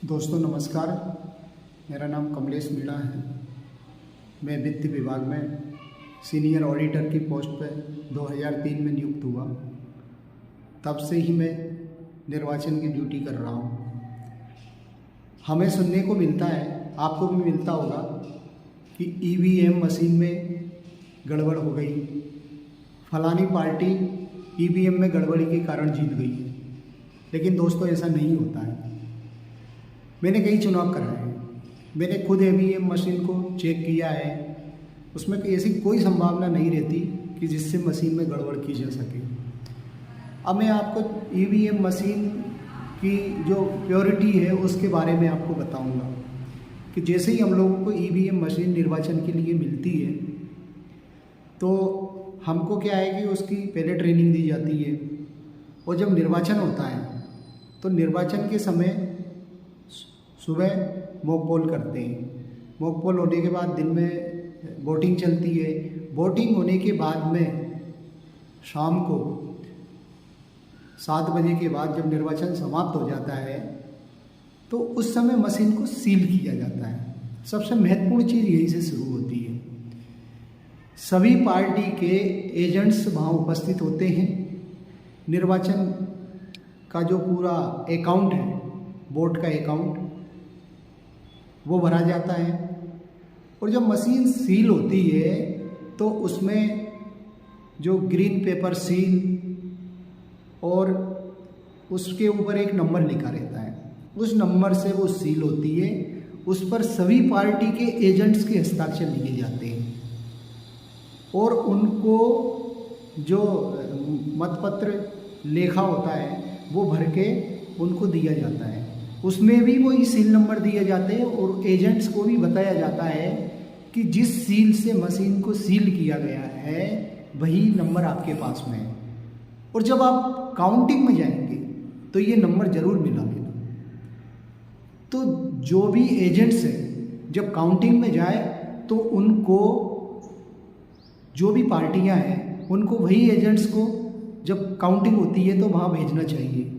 दोस्तों नमस्कार, मेरा नाम कमलेश मीणा है। मैं वित्त विभाग में सीनियर ऑडिटर की पोस्ट पर 2003 में नियुक्त हुआ। तब से ही मैं निर्वाचन की ड्यूटी कर रहा हूँ। हमें सुनने को मिलता है, आपको भी मिलता होगा कि ईवीएम मशीन में गड़बड़ हो गई, फलानी पार्टी ईवीएम में गड़बड़ी के कारण जीत गई। लेकिन दोस्तों ऐसा नहीं होता है। मैंने कई चुनाव कराए हैं, मैंने खुद ईवीएम मशीन को चेक किया है। उसमें ऐसी कोई संभावना नहीं रहती कि जिससे मशीन में गड़बड़ की जा सके। अब मैं आपको ईवीएम मशीन की जो प्योरिटी है उसके बारे में आपको बताऊंगा कि जैसे ही हम लोगों को ईवीएम मशीन निर्वाचन के लिए मिलती है तो हमको क्या है कि उसकी पहले ट्रेनिंग दी जाती है। और जब निर्वाचन होता है तो निर्वाचन के समय सुबह मॉक पोल करते हैं। मॉक पोल होने के बाद दिन में वोटिंग चलती है। वोटिंग होने के बाद में शाम को 7 बजे के बाद जब निर्वाचन समाप्त हो जाता है तो उस समय मशीन को सील किया जाता है। सबसे महत्वपूर्ण चीज़ यहीं से शुरू होती है। सभी पार्टी के एजेंट्स वहाँ उपस्थित होते हैं। निर्वाचन का जो पूरा अकाउंट है, वोट का अकाउंट, वो भरा जाता है। और जब मशीन सील होती है तो उसमें जो ग्रीन पेपर सील और उसके ऊपर एक नंबर लिखा रहता है, उस नंबर से वो सील होती है। उस पर सभी पार्टी के एजेंट्स के हस्ताक्षर लिए जाते हैं और उनको जो मतपत्र लेखा होता है वो भर के उनको दिया जाता है। उसमें भी वही सील नंबर दिए जाते हैं और एजेंट्स को भी बताया जाता है कि जिस सील से मशीन को सील किया गया है वही नंबर आपके पास में है। और जब आप काउंटिंग में जाएंगे तो ये नंबर ज़रूर मिला लेना। तो जो भी एजेंट्स हैं जब काउंटिंग में जाए तो उनको, जो भी पार्टियां हैं उनको वही एजेंट्स को जब काउंटिंग होती है तो वहाँ भेजना चाहिए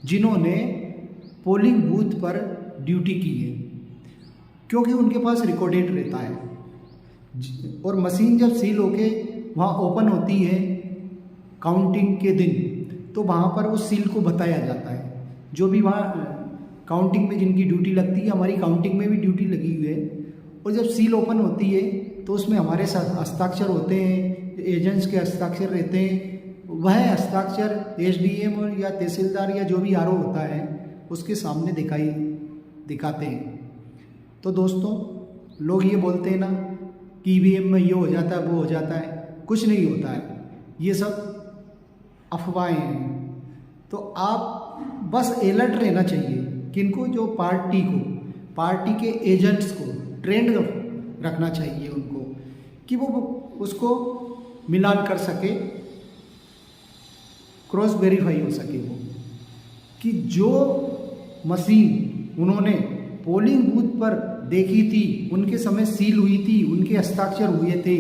जिन्होंने पोलिंग बूथ पर ड्यूटी की है, क्योंकि उनके पास रिकॉर्डेड रहता है। और मशीन जब सील होके वहाँ ओपन होती है काउंटिंग के दिन तो वहाँ पर उस सील को बताया जाता है। जो भी वहाँ काउंटिंग में जिनकी ड्यूटी लगती है, हमारी काउंटिंग में भी ड्यूटी लगी हुई है, और जब सील ओपन होती है तो उसमें हमारे साथ हस्ताक्षर होते हैं, एजेंट्स के हस्ताक्षर रहते हैं। वह हस्ताक्षर एसडीएम और या तहसीलदार या जो भी आरओ होता है उसके सामने दिखाते हैं। तो दोस्तों, लोग ये बोलते हैं ना कि ईवीएम में ये हो जाता है वो हो जाता है, कुछ नहीं होता है, ये सब अफवाहें हैं। तो आप बस अलर्ट रहना चाहिए कि इनको, जो पार्टी को, पार्टी के एजेंट्स को ट्रेंड रखना चाहिए उनको कि वो उसको मिलान कर सके, क्रॉस वेरीफाई हो सके वो कि जो मशीन उन्होंने पोलिंग बूथ पर देखी थी, उनके समय सील हुई थी, उनके हस्ताक्षर हुए थे,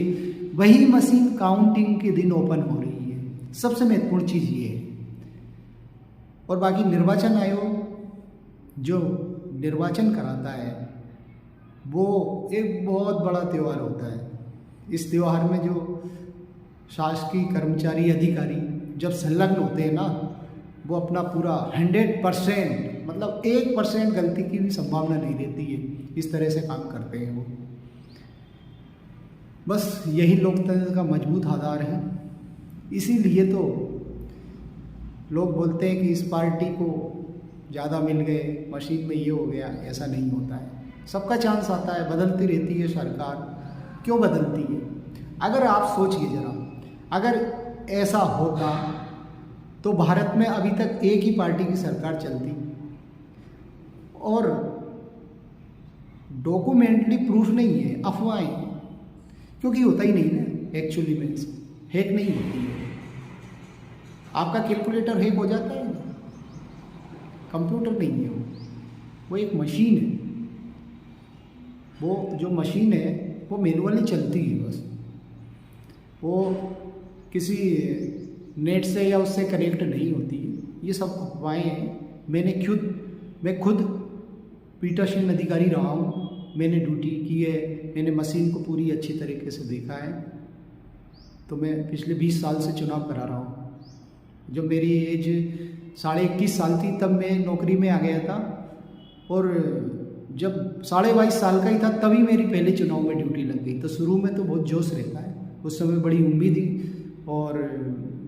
वही मशीन काउंटिंग के दिन ओपन हो रही है। सबसे महत्वपूर्ण चीज़ ये है। और बाकी निर्वाचन आयोग जो निर्वाचन कराता है वो एक बहुत बड़ा त्यौहार होता है। इस त्यौहार में जो शासकीय कर्मचारी अधिकारी जब संलग्न होते हैं ना, वो अपना पूरा 100%, मतलब 1% गलती की भी संभावना नहीं रहती है, इस तरह से काम करते हैं वो। बस यही लोकतंत्र का मजबूत आधार है। इसीलिए तो लोग बोलते हैं कि इस पार्टी को ज़्यादा मिल गए, मशीन में ये हो गया। ऐसा नहीं होता है, सबका चांस आता है, बदलती रहती है सरकार। क्यों बदलती है? अगर आप सोचिए जरा, अगर ऐसा होता तो भारत में अभी तक एक ही पार्टी की सरकार चलती और डॉक्यूमेंटली प्रूफ नहीं है, अफवाहें, क्योंकि होता ही नहीं ना एक्चुअली में, हैक नहीं होती है। आपका कैलकुलेटर हैक हो जाता है, कंप्यूटर नहीं है वो एक मशीन है। वो जो मशीन है वो मैनुअली चलती है, बस वो किसी नेट से या उससे कनेक्ट नहीं होती है। ये सब अफवाहें हैं। मैं खुद पीठासीन अधिकारी रहा हूँ, मैंने ड्यूटी की है, मैंने मशीन को पूरी अच्छी तरीके से देखा है। तो मैं पिछले 20 साल से चुनाव करा रहा हूँ। जब मेरी एज 21.5 साल थी तब मैं नौकरी में आ गया था, और जब 22.5 साल का ही था तभी मेरी पहले चुनाव में ड्यूटी लग गई। तो शुरू में तो बहुत जोश रहता है, उस समय बड़ी उम्मीद थी, और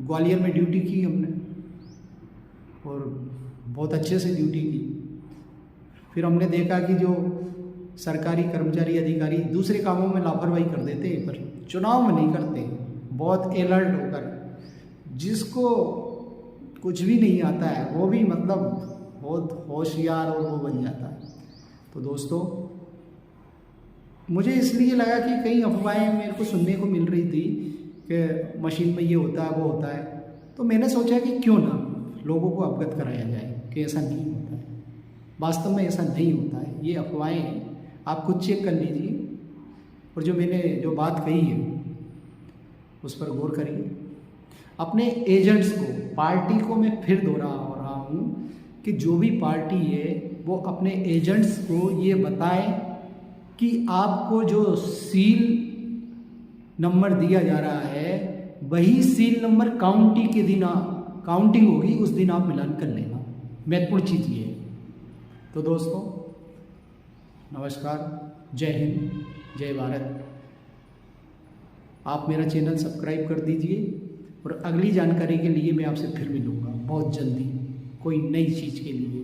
ग्वालियर में ड्यूटी की हमने और बहुत अच्छे से ड्यूटी की। फिर हमने देखा कि जो सरकारी कर्मचारी अधिकारी दूसरे कामों में लापरवाही कर देते हैं पर चुनाव में नहीं करते, बहुत अलर्ट होकर, जिसको कुछ भी नहीं आता है वो भी मतलब बहुत होशियार और वो बन जाता है। तो दोस्तों, मुझे इसलिए लगा कि कई अफवाहें मेरे को सुनने को मिल रही थी कि मशीन में ये होता है वो होता है, तो मैंने सोचा कि क्यों ना लोगों को अवगत कराया जाए कि ऐसा नहीं होता है, वास्तव में ऐसा नहीं होता है, ये अफवाहें हैं। आप खुद चेक कर लीजिए, और जो मैंने जो बात कही है उस पर गौर करिए। अपने एजेंट्स को, पार्टी को मैं फिर दोहरा रहा हूँ कि जो भी पार्टी है वो अपने एजेंट्स को ये बताए कि आपको जो सील नंबर दिया जा रहा है वही सील नंबर काउंटिंग होगी, उस दिन आप मिलान कर लेना। महत्वपूर्ण चीज़ ये है। तो दोस्तों, नमस्कार, जय हिंद, जय भारत। आप मेरा चैनल सब्सक्राइब कर दीजिए, और अगली जानकारी के लिए मैं आपसे फिर मिलूँगा बहुत जल्दी कोई नई चीज़ के लिए।